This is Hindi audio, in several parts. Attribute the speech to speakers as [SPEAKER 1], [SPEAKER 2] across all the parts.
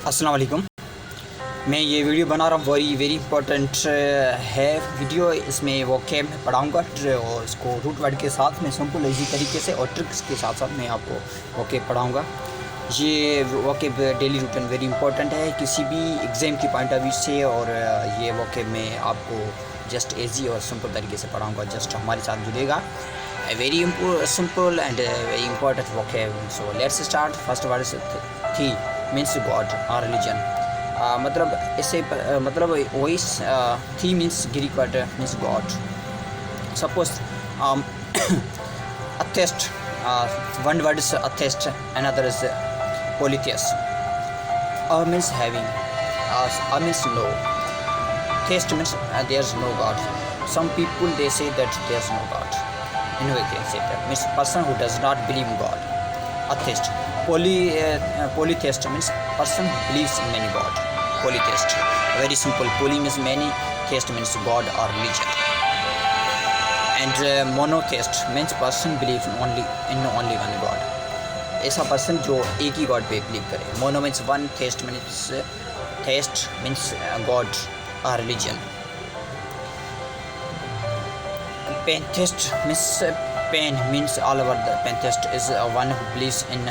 [SPEAKER 1] अस्सलाम वालेकुम। मैं ये वीडियो बना रहा हूँ, वेरी इंपॉर्टेंट है वीडियो। इसमें वोकैब पढ़ाऊँगा और इसको रूट वर्ड के साथ में सिंपल इजी तरीके से और ट्रिक्स के साथ साथ मैं आपको वोकैब पढ़ाऊँगा। ये vocab daily routine very important है किसी भी एग्ज़ाम की पॉइंट ऑफ व्यू से, और ये वोकैब मैं आपको जस्ट इजी और सिंपल तरीके से पढ़ाऊँगा। जस्ट हमारे साथ जुड़ेगा। Very simple and very important vocab. So let's start. First word theo means god और रिलीजन। मतलब इससे मतलब वही theo means Greek word means god. Suppose atheist, one word is atheist, another is polytheist. Means having, means no. Theist means there's no God. Some people they say that there's no God. Anyway, can say that means person who does not believe in God. Atheist. Polytheist means person who believes in many God. Polytheist. Very simple. Poly means many. Theist means God or religion. And monotheist means person believes in only one God. ऐसा पर्सन जो एक ही गॉड पे बिलीव करे। Mono means one, theist means God or religion. Pantheist means pan means all over. The pantheist is one who believes in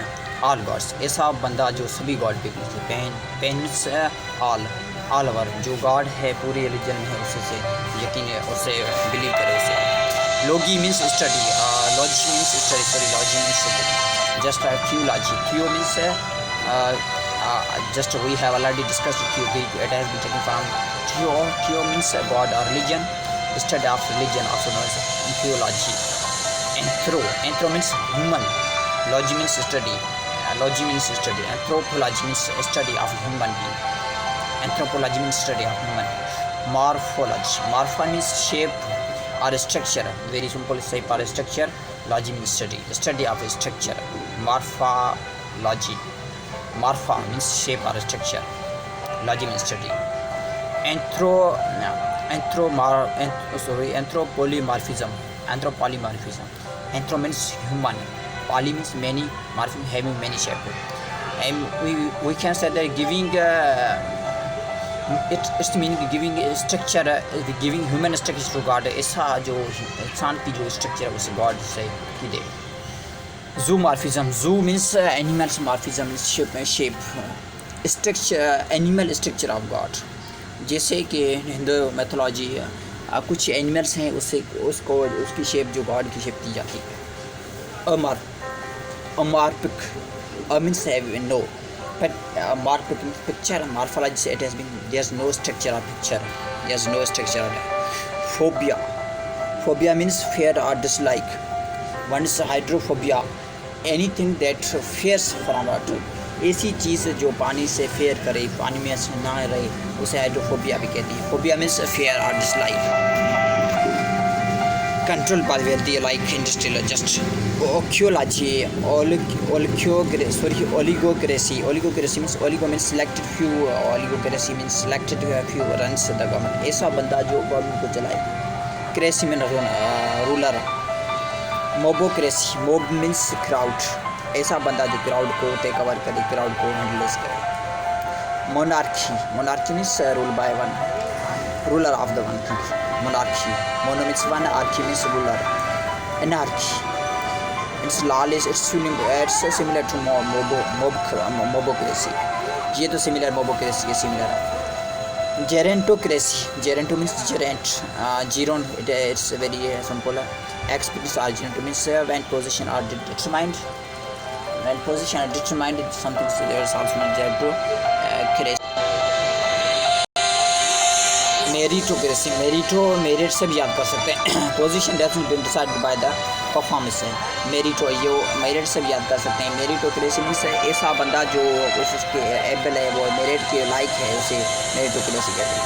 [SPEAKER 1] all gods. ऐसा बंदा जो सभी गॉड पे बिलीव है। pan means all over, जो गॉड है पूरी रिलीजन में है उससे यकीन है, उससे बिलीव करे उसे। Logi means study. Logi means study. Sorry, logi means study. Just theology. Theo means just we have already discussed theo. It has been taken from theo. Theo means God or religion. Study of religion also known as theology. Anthro means human. Logi means study. Logi means study. Anthropology means study of human being. Anthropology means study of human. Morphology. Morpha means shape or structure. Very simple shape or structure. Logy means study of structure. Morphology. Morpha means shape or structure. Logy means study. Anthropomorphism. Anthro means human. Poly means many. Morphism having many shape. And we can say that giving it's meaning giving structure, giving human structure to God. ऐसा जो इंसान की जो structure है उसे God से ही दे। Zoomorphism. Zoo means animals. Morphism means shape. Structure, animal structure of God. जैसे कि हिंदू मैथोलॉजी कुछ एनिमल्स हैं उसको उसकी शेप जो गॉड की शेप दी जाती है। Amorphic means have no. But morphic picture, morphology, it has been, there's no structure of picture, there's no structure of that. Phobia means fear or dislike. One is hydrophobia, anything that fears from water. ऐसी चीज़ जो पानी से फेयर करे, पानी में ऐसे ना रहे, उसे हाइड्रोफोबिया भी कहती है। Phobia means fear or dislike. Control by the like industrial just archaeology. Oligocracy means oligo means selected few. Oligocracy means selected few runs the government. ऐसा बंदा जो गवर्नमेंट को चलाए। Cracy means ruler. Mobocracy. Mob means crowd. ऐसा बंदा जो क्राउड को टेक ओवर करे, क्राउड को हैंडल करे। Monarchy means rule by one, ruler of the one country. Monarchy. Mono means one, archy means ruler. Anarchy. It's lawless. It's similar to mobocracy. ये तो similar mobocracy है similar. Gerontocracy. Geronto means gerent. Geron it's very simple. Experience or geronto means when position are determined. When position are determined, something there is also not gerontocracy. Meritocracy. Merit से भी याद कर सकते हैं। Position definitely decided by the performance है। मेरिट से भी याद कर सकते हैं। मेरिटोक्रेसी मीन्स ऐसा बंदा जो उसके एबल है, वो मेरिट के लायक है, उसे मेरिटोक्रेसी कहते हैं।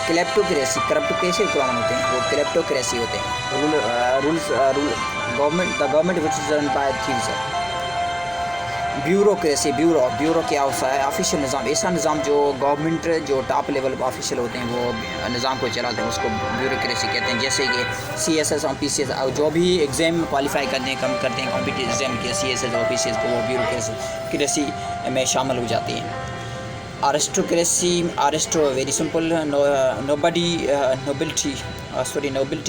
[SPEAKER 1] क्लेप्टोक्रेसी. करप्टोक्रेसी कौन होते हैं? वो क्लेप्टोक्रेसी होते हैं। Government which is run by thieves. Bureaucracy. Bureau क्या होता है? ऑफिशियल निज़ाम। ऐसा निज़ाम जो गवर्नमेंट जो टॉप लेवल पर ऑफिशियल होते हैं वो निज़ाम को चलाते हैं, उसको ब्यूरोक्रेसी कहते हैं। जैसे कि CSS और PCS जो भी एग्ज़ाम क्वालिफाई करते हैं कॉम्पिटिटिव एग्ज़ाम के CSS और PCS को वो ब्यूरोक्रेसी में शामिल हो जाती हैं। Aristocracy, very simple. Nobody, nobility.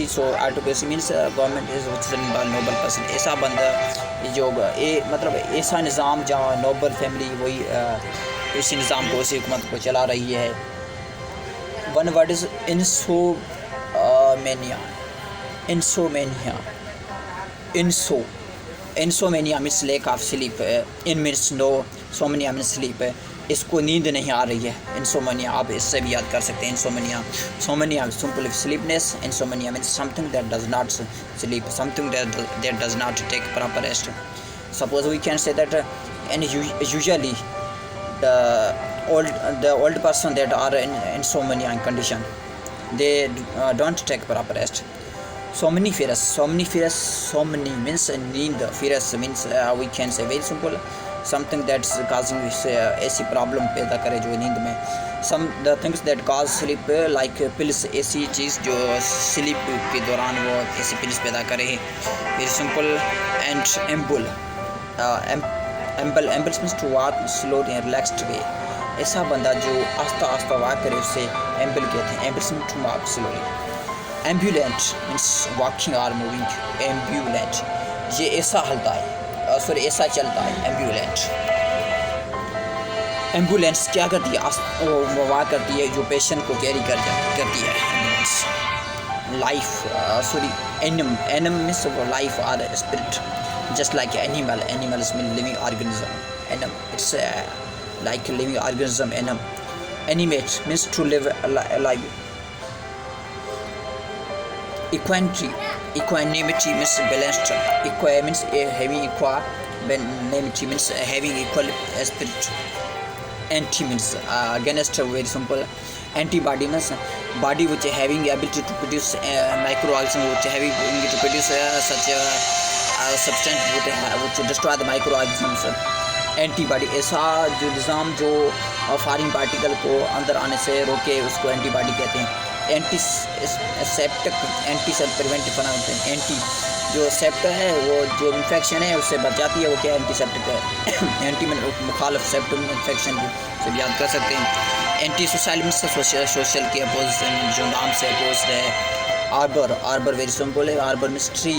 [SPEAKER 1] So aristocracy means government is which is run by noble person. ऐसा बंदा जो मतलब ऐसा निज़ाम जहाँ noble family वही उसी निज़ाम को, उसी हुकूमत को चला रही है. One word is insomnia. Insomnia means lack of sleep. In means no, somnia means sleep. इसको नींद नहीं आ रही है. इंसोमनिया आप इससे भी याद कर सकते हैं. Somnia simple sleepiness. Insomnia means something that does not sleep, something that does not take proper rest. Suppose we can say that and usually the old person that are in insomnia condition, they don't take proper rest. Somniferous. Somni means need. Ferous means we can say very simple, something that's causing ऐसी problem पैदा करे जो नींद में. The things that cause sleep like pills, ऐसी चीज़ जो sleep के दौरान वो ऐसी pills पैदा करे. Very simple. And amble means to walk slowly and relaxed way. ऐसा बंदा जो आस्ता walk करे उसे amble कहते हैं. Amble means to walk slowly. Ambulant means walking or moving. Ambulant ये ऐसा हलता है, ऐसा चलता है. एम्बुलेंस क्या करती है? वो वाह करती है जो पेशेंट को कैरी करती है. लाइफ एनम मीन्स लाइफ और spirit. Just like animals mean living organism. Anim it's like living organism. Animate means to live live. Equanimity means balanced. Means having equanimity means having equal spirit. Anti means against. Very simple. Antibody means body which having ability to produce microorganisms, which having to produce such a substance which destroy the microorganisms. Antibody ऐसा जो निज़ाम जो फॉरेन पार्टिकल को अंदर आने से रोके उसको एंटीबॉडी कहते हैं. एंटीसेप्टिक प्रिवेंटिव बनाते हैं. एंटी जो सेप्ट है वो जो इन्फेक्शन है उससे बच जाती है, वो क्या एंटीसेप्टिक है. एंटी में मुखालिफ सेप्ट इन्फेक्शन से भी याद कर सकते हैं. एंटी सोशल मीन्स सोशल के अपोजिशन जो नाम से अपोज है. आर्बर वेरी सिंपल है. Arbor means tree.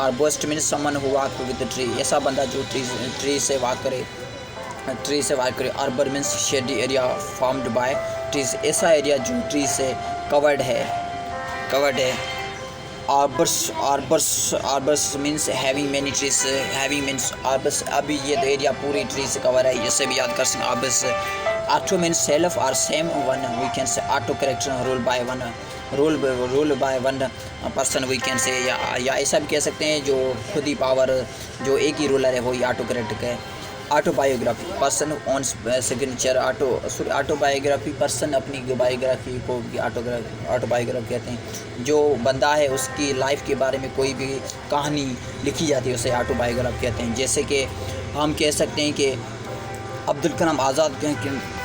[SPEAKER 1] Arborist means someone who walk with tree. ऐसा बंदा जो ट्री से वॉक करे. Arbor means shady area formed by trees. ऐसा एरिया जो ट्री से कवर्ड है. Arbors means having many trees. Having means arbors. अभी ये तो एरिया पूरी ट्री से कवर है, इससे भी याद कर सकते हैं. आर्बर्स. ऑटो मीन्स सेल्फ और same one. We can say auto correct rule by one person. We can say या ऐसा भी कह सकते हैं जो खुद ही पावर जो एक ही रूलर है वही ऑटो करेक्ट है. Autobiography person on signature. Autobiography person अपनी बायोग्राफी को ऑटोबायोग्राफी कहते हैं. जो बंदा है उसकी लाइफ के बारे में कोई भी कहानी लिखी जाती है उसे ऑटोबायोग्राफी कहते हैं. जैसे कि हम कह सकते हैं कि अब्दुल कलाम आज़ाद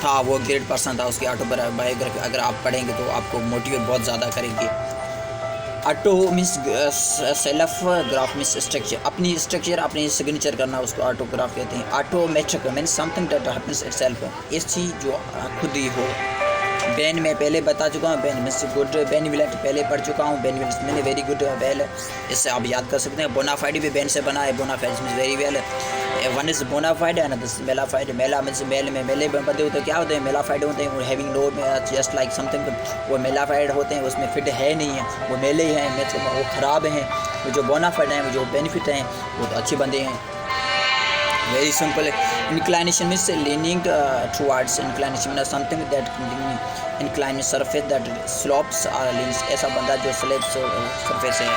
[SPEAKER 1] था, वो ग्रेट पर्सन था. उसकी ऑटोबायोग्राफी अगर आप पढ़ेंगे तो आपको मोटिवेट बहुत ज़्यादा करेंगे. Auto means self. Graph means structure. अपनी स्ट्रक्चर अपनी सिग्नेचर करना उसको ऑटोग्राफ कहते हैं. Automatic means something that happens itself. ऐसी जो खुद ही हो. बैन में पहले बता चुका हूँ. Ban means good. बेनिवलेंट पहले पढ़ चुका हूँ. बेनिवलेंट मैंने वेरी गुड वेल. इससे आप याद कर सकते हैं. बोनाफाइड भी बैन से बना है. Bona fide means very well. One is bona fide and this mala fide. Mala means मेल में मेले बंदे होते हैं. क्या होते हैं? मेलाफाइड होते हैं. वो having know just like something. वो मेलाफाइड होते हैं उसमें फिट है नहीं है, वो मेले ही हैं, मतलब वो ख़राब हैं. वो जो बोनाफाइड हैं, वो जो बेनिफिट हैं, वो तो अच्छे बंदे हैं. Very simple. Inclination means leaning towards. Inclination means something that incline surface that slopes और लीन्स. ऐसा बंदा जो स्लेब सरफेस है.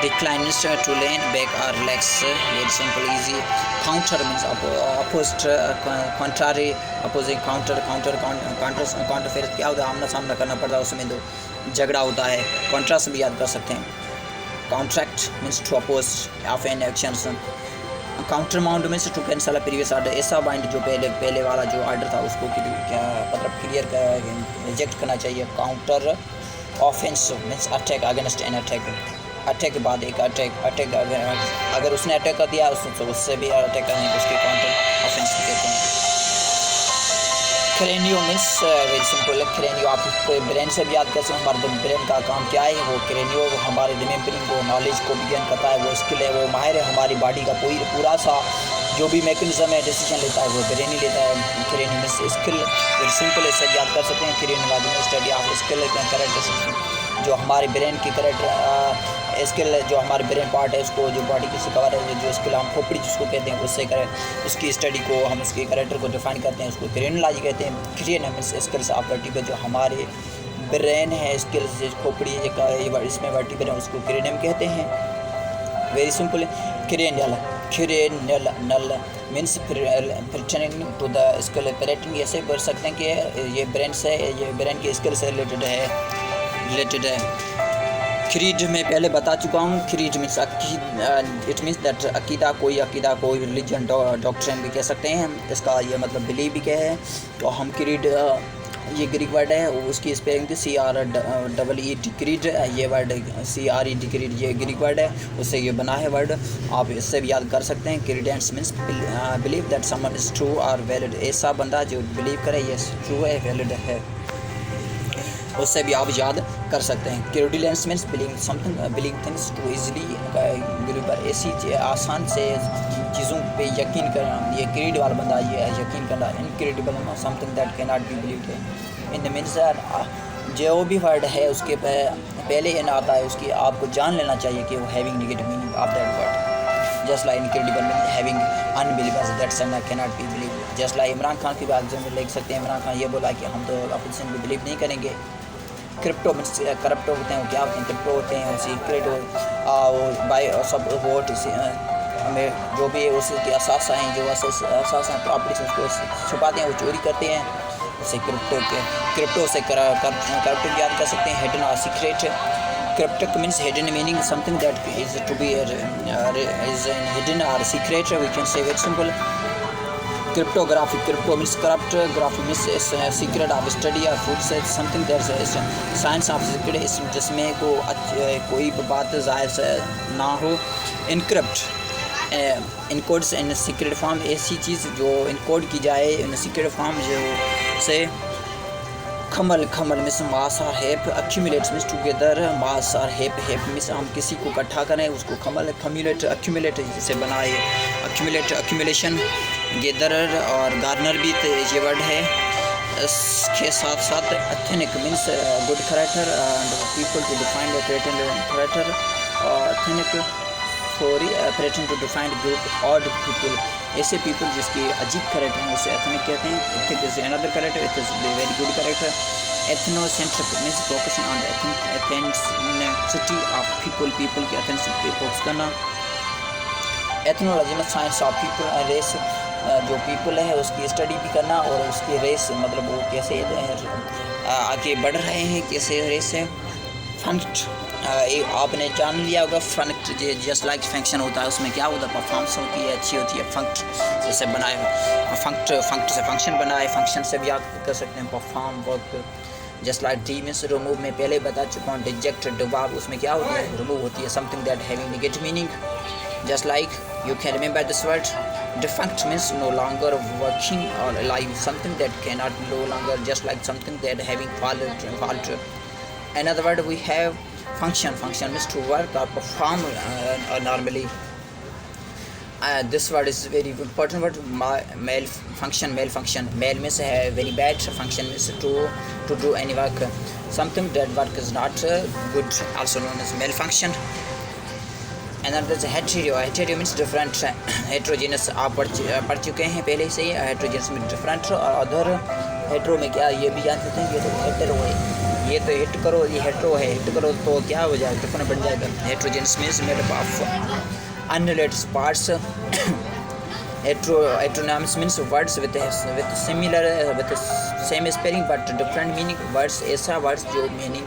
[SPEAKER 1] Decline means to lean back और relax. Very simple easy. Counter means opposite. Contrary opposite. Counter फिर क्या होता है? आमना सामना करना पड़ता है, उसमें दो झगड़ा होता है. कॉन्ट्रास्ट भी याद कर सकते हैं. Contract means to oppose of an actions. Counter mount means to cancel a previous order. ऐसा माइंड जो पहले वाला जो ऑर्डर था उसको क्या मतलब क्लियर रिजेक्ट करना चाहिए. Counter offence means attack against an attack. Attack के बाद एक अटैक अगर उसने अटैक कर दिया तो उससे भी अटैक करने उसके काउंटर ऑफेंस कहते हैं. Cranio means very simple, cranio आप ब्रेन से भी याद कर सकते हैं। हमारे ब्रेन का काम क्या है, वो क्रेनियो हमारे रिमेम्बरिंग को, नॉलेज को बिगिन करता है, वो स्किल है, वो माहिर है। हमारी बॉडी का पूरा सा जो भी मैकेनिज्म है, डिसीजन लेता है, वो ब्रेन ही लेता है। Cranio means skill, very simple, इससे याद कर सकते हैं। Cranio study of skill character, जो हमारे ब्रेन की कैरेक्टर स्किल, जो हमारे ब्रेन पार्ट है उसको, जो बॉडी की कवर है, जो स्किल हम खोपड़ी जिसको कहते हैं, उससे करें उसकी स्टडी को हम उसके कैरेक्टर को डिफाइन करते हैं, उसको क्रेनियोलॉजी कहते हैं। Cranio means skills of vertebra, जो हमारे ब्रेन है, स्किल्स खोपड़ी इसमें वर्टिब्रा है, उसको क्रेनियम कहते हैं। Very simple, cranial cranial means pertaining to the skill. Pertaining ऐसे बोल सकते हैं कि ये ब्रेन से, ये ब्रेन की स्किल से रिलेटेड है। क्रीड में पहले बता चुका हूँ। Creed means it means that अकीदा, कोई रिलीजन, डॉक्ट्रिन भी कह सकते हैं। इसका ये मतलब बिलीव भी क्या है। तो हम क्रीड, ये ग्रीक वर्ड है, उसकी स्पेलिंग थी CREED क्रीड। ये वर्ड CRED क्रीड, ये ग्रीक वर्ड है, उससे ये बना है वर्ड। आप इससे भी याद कर सकते हैं। Credence means believe that someone is true और वैलिड। ऐसा बंदा जो बिलीव करे ये ट्रू है, वैलिड है, उससे भी आप याद कर सकते हैं। Credulence means believe things too easily, believe पर ऐसी आसान से चीज़ों पे यकीन करना। ये क्रीड वाला बंदा ये यकीन करना। Incredible something that can not be believed है। इन द मीन्स जो भी वर्ड है उसके पहले इन आता है, उसकी आपको जान लेना चाहिए कि वो having negative meaning of that word. Just like incredible mean having unbelievers that some can not be believe. Just like Imran Khan की बात एग्जाम्पल लिख सकते हैं। इमरान खान ये बोला कि हम तो अपोजिशन को बिलीव नहीं करेंगे। क्रिप्टो मीन्स करप्टो होते हैं, वो क्या होते हैं, क्रिप्टो होते हैं, सीक्रेट वो बाय सब वोट हमें जो भी उसके असासा हैं, जो असासा हैं प्रॉपर्टीज उसको छुपाते हैं, वो चोरी करते हैं, उसे क्रिप्टो से करप्टो याद कर सकते हैं। हिडन और secret, cryptic means hidden meaning something that is to be is hidden और secret, we can say very simple. Cryptography, crypto means corrupt, graphy means secret of study और फूड से something that is science of secret, जिसमें कोई बात जाहिर से ना हो। Encrypt, encodes in secret form, ऐसी चीज़ जो इनकोड की जाए इन सीक्रेट फॉर्म, जो से खमल मीन्स मास और हेप, एक्यूमुलेट मीन्स टुगेदर, मास और हेप मीन्स हम किसी को इकट्ठा करें उसको खम्यूलेट एक्यूमुलेट से बनाए। एक्यूमुलेशन, गेदर और गार्नर भी ये वर्ड है। इसके साथ साथ ethnic means good character and people to define the character, ethnic pretend to define group odd people, ऐसे पीपल जिसकी अजीब कैरेक्टर हैं उसे एथनिक कहते हैं। Ethic is another character, it is very good character. Ethnocentric means focusing on the ethnicity of people की एथेंसिटी पे फोकस करना। एथनोलॉजी में साइंस ऑफ पीपल, रेस, जो पीपल है उसकी स्टडी भी करना और उसकी रेस मतलब वो कैसे आगे बढ़ रहे हैं, कैसे रेस है। फंक्ट, आपने जान लिया होगा फंक्ट, जस्ट लाइक फंक्शन होता है, उसमें क्या होता है, परफॉर्मेंस होती है, अच्छी होती है। फंक्ट से बनाए, फंक्ट से फंक्शन बनाए, फंक्शन से भी आप कर सकते हैं perform work. Just like D means remove, में पहले बता चुका हूँ। डिजेक्ट, डिवाब, उसमें क्या होती है, रिमूव होती है, something that having negative meaning. Just like you can remember this word. Defunct means no longer working or alive, something that cannot no longer, just like something that having fault. Another word we have function means to work or perform normally. This word is very important word. Male function, male means very bad, function means to do any work, something that work is not good, also known as malfunction. Another is hetereo means different, heterogeneous आप पढ़ चुके हैं पहले से ही। heterogeneous में different और अदर। हेट्रो में क्या, ये भी जान सकते हैं, ये तो हेटेरो है, ये तो हिट करो, ये हेट्रो है, हिट करो तो क्या हो जाएगा, डिफरेंट बन जाएगा। heterogeneous means made up of unrelated parts. Heteronyms means words with similar with same spelling but different meaning. words ऐसा words जो meaning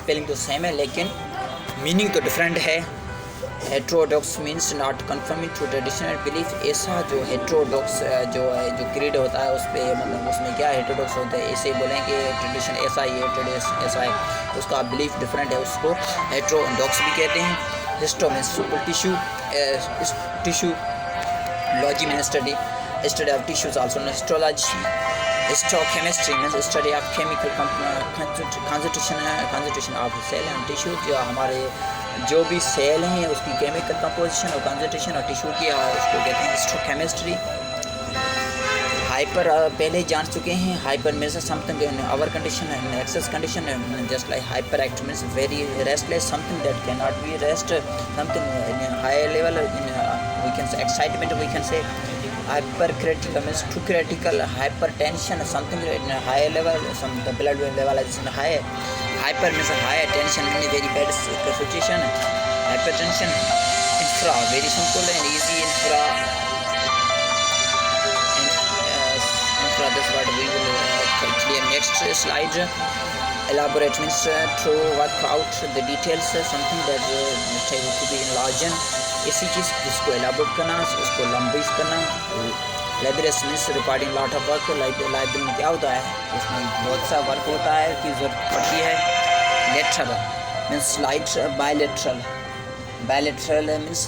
[SPEAKER 1] spelling तो same है लेकिन meaning तो different है। Heterodox means not confirming to traditional belief, ऐसा जो हेट्रोडॉक्स जो क्रीड होता है उस पर मतलब उसमें क्या हेट्रोडॉक्स होता है, ऐसे बोलें कि ट्रेडिशन ऐसा ही है, ट्रेडिशन ऐसा है, उसका बिलीफ डिफरेंट है, उसको हेट्रोडॉक्स भी कहते हैं। Histo means super tissue, logy means study of tissues, also histology. Histochemistry means study of chemical concentration of cell and tissue. जो हमारे जो भी सेल हैं उसकी केमिकल कंपोजिशन और कंसंट्रेशन और टिश्यू की उसको कहते हैं हिस्टोकेमिस्ट्री. हाइपर पहले जान चुके हैं. Hyper means something in our condition and excess condition. Just like hyperactive means very restless, something that can not be rest, something in high level, in we can say excitement, we can say hypercritical means too critical. Hypertension something in a high level, some the blood level is in high. Hyper means high tension in a very bad situation. Hypertension. Infra, very simple and easy. Infra, that's what we will clear next slide. Elaborate means to work out the details, something that take to be enlarged. इसी चीज़ जिसको एलाबोरेट करना, उसको लंबीज करना. Library means recording lot of work. Library में क्या होता है, उसमें बहुत सा वर्क होता है कि ज़रूरत पड़ती है. Lateral means slide. Bilateral means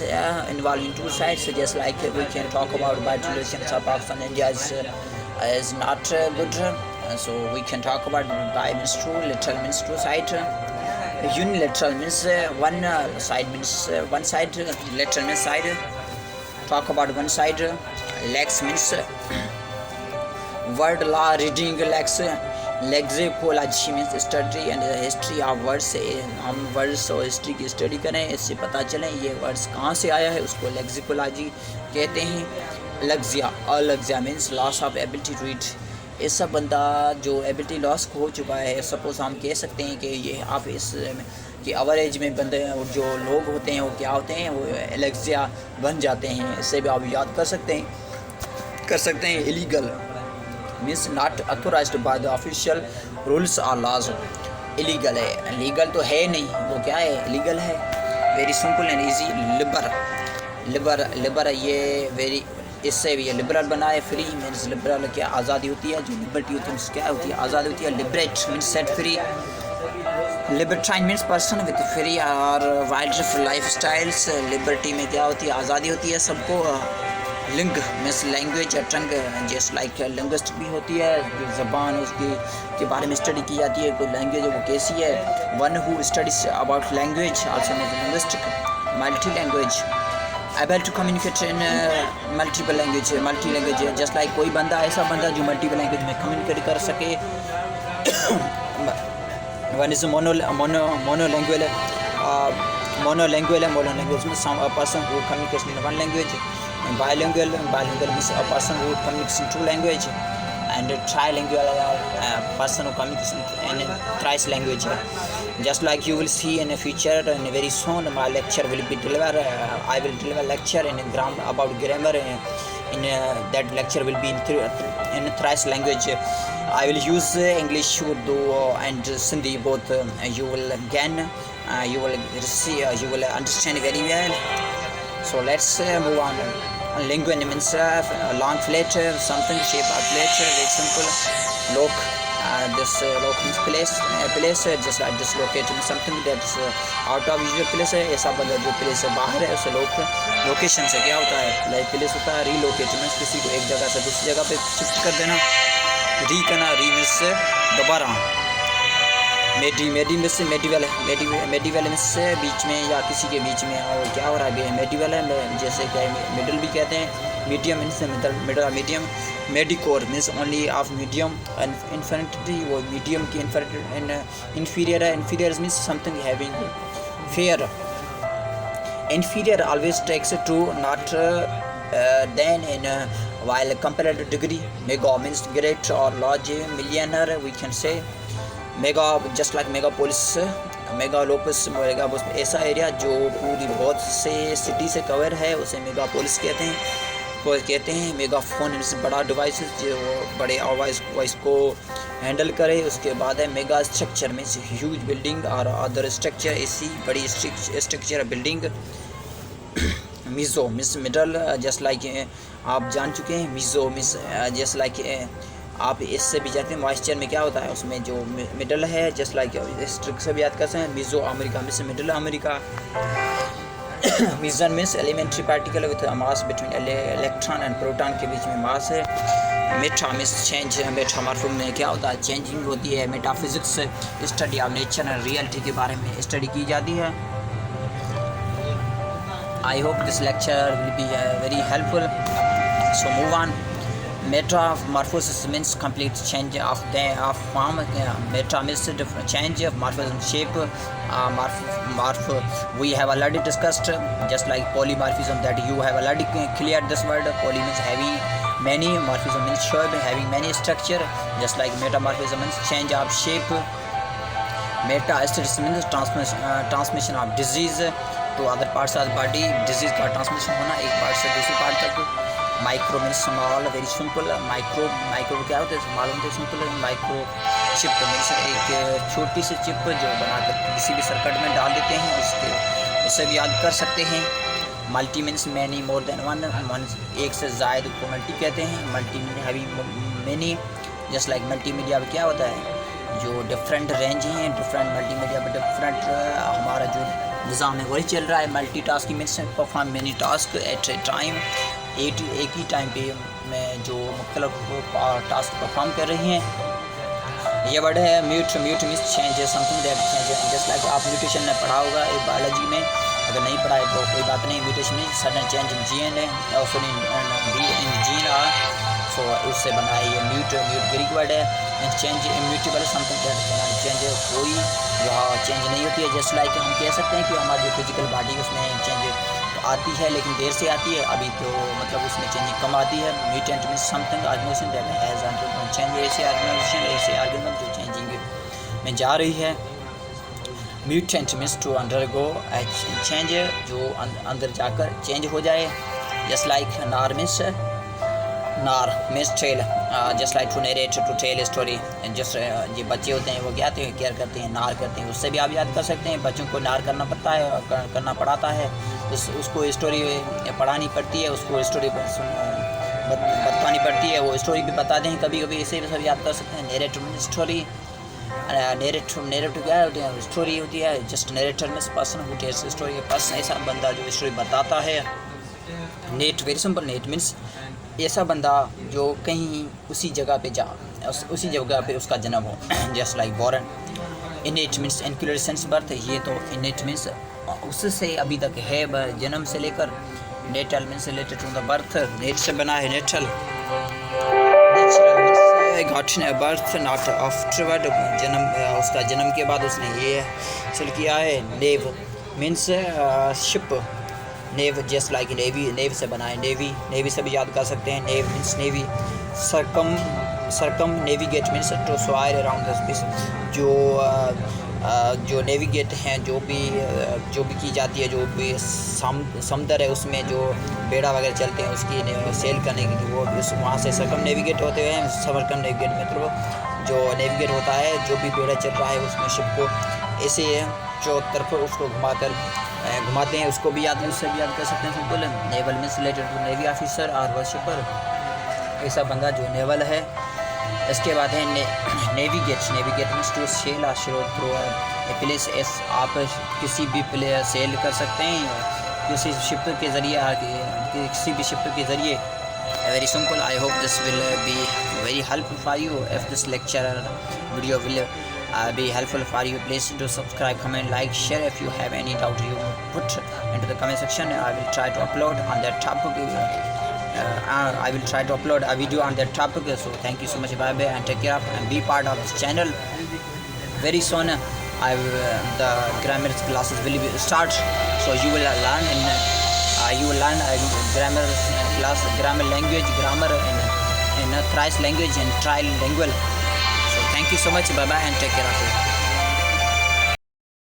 [SPEAKER 1] involving two sides. Just like we can talk about bilateral relations of Pakistan and India is not good, so we can talk about bi means two, lateral means two side. Unilateral means one side means one side. Lateral means side. Talk about one side. Legs means word law reading legs. Lexicology means study and history of words. हम वर्ड्स और हिस्ट्री की स्टडी करें, इससे पता चले ये वर्ड्स कहाँ से आया है, उसको लेक्सिकोलॉजी कहते हैं. Alexia means loss of ability to read. ऐसा बंदा जो एबिलिटी लॉस हो चुका है, सपोज हम कह सकते हैं कि ये आप इस कि एवरेज में बंदे जो लोग होते हैं वो क्या होते हैं, वो एलेक्सिया बन जाते हैं. इससे भी आप याद कर सकते हैं. Illegal means not authorised by the official rules और लॉज. इलीगल है, लीगल तो है नहीं, वो क्या है, इलीगल है. Very simple and easy. Liber ये वेरी, इससे भी ये लिबरल बना है. फ्री मीन्स लिबरल क्या, आज़ादी होती है. जो लिबर्टी होती है क्या होती है, आज़ादी होती है. Liberate means set free. Libertine means person with free और वाइल्ड लाइफ स्टाइल्स. लिबर्टी में क्या होती है, आज़ादी होती है सबको. लिंग मीन्स लैंग्वेज या टंग, जस्ट लाइक लिंग्विस्टिक भी होती है, जो ज़बान उसकी के बारे में स्टडी की जाती है. कोई लैंग्वेज वो कैसी है. One who studies about language also means linguistic. Multi language able to communicate in multiple language. just like कोई बंदा ऐसा बंदा जो मल्टीपल लैंग्वेज में कम्युनिकेट कर सके. One is monolanguage means a person who communicates in one language. Bilingual means a person who communicates in two language. And trilingual person who communicates in thrice language. Just like you will see in the future, and very soon my lecture will be delivered. I will deliver lecture about grammar. In that lecture will be in thrice language. I will use English, Urdu and Sindhi both. You will understand very well. So let's move on. Linguine means long plate, something shape of plate, very simple. Loc, this loc means place, just like dislocate means something that is out of usual place है. ऐसा बंदा जो place से बाहर है उसे लोकेशन से क्या होता है, लाइक प्लेस होता है. रीलोकेट मीन्स किसी को एक जगह से दूसरी जगह पे शिफ्ट कर देना. री करना, री मीन्स दोबारा. मेडिवल मीन्स बीच में या किसी के बीच में, और क्या हो रहा है मेडिवल है, जैसे कि मिडल भी कहते हैं. Medium means middle, medium. Mediocre means only of medium. Inferiority वो मीडियम की इन्फीरियर है. Inferior means something having fair. Inferior always takes to not then in while compared to degree. Mega means great or large. Millionaire we can say. Mega just like megapolis, megalopolis, ऐसा एरिया जो पूरी बहुत से सिटी से कवर है उसे मेगापोलिस कहते हैं. मेगाफोन मीन्स बड़ा डिवाइस जो बड़े वॉइस को हैंडल करे. उसके बाद है mega structure means huge building और अदर स्ट्रक्चर, इसी बड़ी structure building. Meso means middle, just like आप जान चुके हैं. मीज़ो मीन्स जस्ट लाइक आप इससे भी जानते हैं मॉइस्चर में क्या होता है, उसमें जो मिडल है, जस्ट लाइक इस ट्रिक से भी याद कर सकते हैं. Meso America means middle America. Meson means elementary particle with mass between electron and proton के बीच में मास है. मेटा मीन्स चेंज, मेटा मरफूम में क्या होता है, चेंजिंग होती है। Metaphysics study of nature and reality के बारे में स्टडी की जाती है। I hope this lecture will be very helpful. So move on. Metamorphosis means complete change of form. Meta means different change of morphism, shape. We have already discussed, just like polymorphism, that you have already cleared this word. Poly means having many, morphism means shape, having many structure. Just like metamorphism means change of shape. Metastasis means transmission of disease to other parts of the body. Disease का transmission होना एक पार्ट से दूसरी पार्ट तक। Micro means small, very simple. Micro क्या होता है, मालूम तो सिंपल है। माइक्रो चिप मीन्स एक छोटी सी चिप जो बनाकर किसी भी सर्किट में डाल देते हैं, उससे भी याद कर सकते हैं। Multi means many, more than one, एक से ज़ायद को मल्टी कहते हैं। Multi having many. Just like multimedia में क्या होता है, जो डिफरेंट रेंज हैं, डिफरेंट मल्टीमीडिया में डिफरेंट हमारा जो निज़ाम है वही चल रहा है। Multi tasking means perform many task at A time, एक ही टाइम पे मैं जो मुख्तलिफ टास्क परफॉर्म कर रही हैं। ये वर्ड है mute. Mute means change, something that change. Just like आप म्यूटेशन ने पढ़ा होगा एक बायोलॉजी में, अगर नहीं पढ़ा है तो कोई बात नहीं। Mutation means sudden change in gene है, इन जीन सो उससे बना है ये म्यूट। ग्रीक वर्ड है। Change immutable, something that change, कोई जो चेंज नहीं होती है। जस्ट लाइक हम कह सकते हैं कि हमारी जो फिजिकल बॉडी उसमें चेंज आती है लेकिन देर से आती है, अभी तो मतलब उसमें चेंजिंग कम आती है। Mutant means something organisation that has undergone change, ऐसे ऑर्गेनिज्म जो चेंजिंग में जा रही है। Mutant means to undergo change, जो अंदर जाकर चेंज हो जाए। Just like nar means tell, just like to narrate, to tell story. Just ये बच्चे होते हैं वो क्या केयर करते हैं, नार करते हैं, उससे भी आप याद कर सकते हैं। बच्चों को नार करना पड़ता है, करना पड़ाता है, उसको स्टोरी पढ़ानी पड़ती है, उसको स्टोरी बतानी पड़ती है, वो स्टोरी भी बताते हैं कभी कभी, इसे भी सब याद कर सकते हैं। Narrator means story. नरेटर क्या होती है, स्टोरी होती है। Just narrator means person who tells story, person ऐसा बंदा जो स्टोरी बताता है। Net very simple. Net means ऐसा बंदा जो कहीं उसी जगह पे उसका जन्म हो। Just like born. इनेट means include sense birth, ये तो इनेट मीन्स उससे अभी तक है, जन्म से लेकर। Natal means related to the birth, nat से बना है natal. Natural birth not afterward, उसका जन्म के बाद उसने ये हासिल किया है। Nave means ship. Nave just like navy से बना है नेवी, नेवी से भी याद कर सकते हैं। Nave means navy. Circumnavigate means to swirl around the space, जो नेविगेट हैं, जो भी की जाती है, जो भी समुद्र है उसमें जो बेड़ा वगैरह चलते हैं उसकी सेल करने के लिए, वो वहाँ से सरकम नेविगेट होते हुए सरकम नेविगेट मतलब जो नेविगेट होता है, जो भी बेड़ा चल रहा है उसमें शिप को ऐसे जो तरफ उसको घुमाते हैं, उसको भी उससे भी याद कर सकते हैं। Simple. Naval means related to navy officer और वर्शिपर, ऐसा बंदा जो नेवल है। इसके बाद है नेविगेट मीन्स टू सेल और थ्रू ए प्लेस। आप किसी भी प्लेस सेल कर सकते हैं किसी शिप के ज़रिए, किसी भी शिप के ज़रिए। Very simple. I hope this will be very helpful for you. If this lecture video will be helpful for you, please do subscribe, comment, like, share. If you have any doubt, you put into the comment section. I will try to upload on that topic. I will try to upload a video on that topic. So thank you so much. Bye bye and take care of and be part of this channel. Very soon the grammar classes will start, so you will learn grammar class, grammar language, grammar in thrice language and trilingual. Thank you so much. Bye bye and take care of you.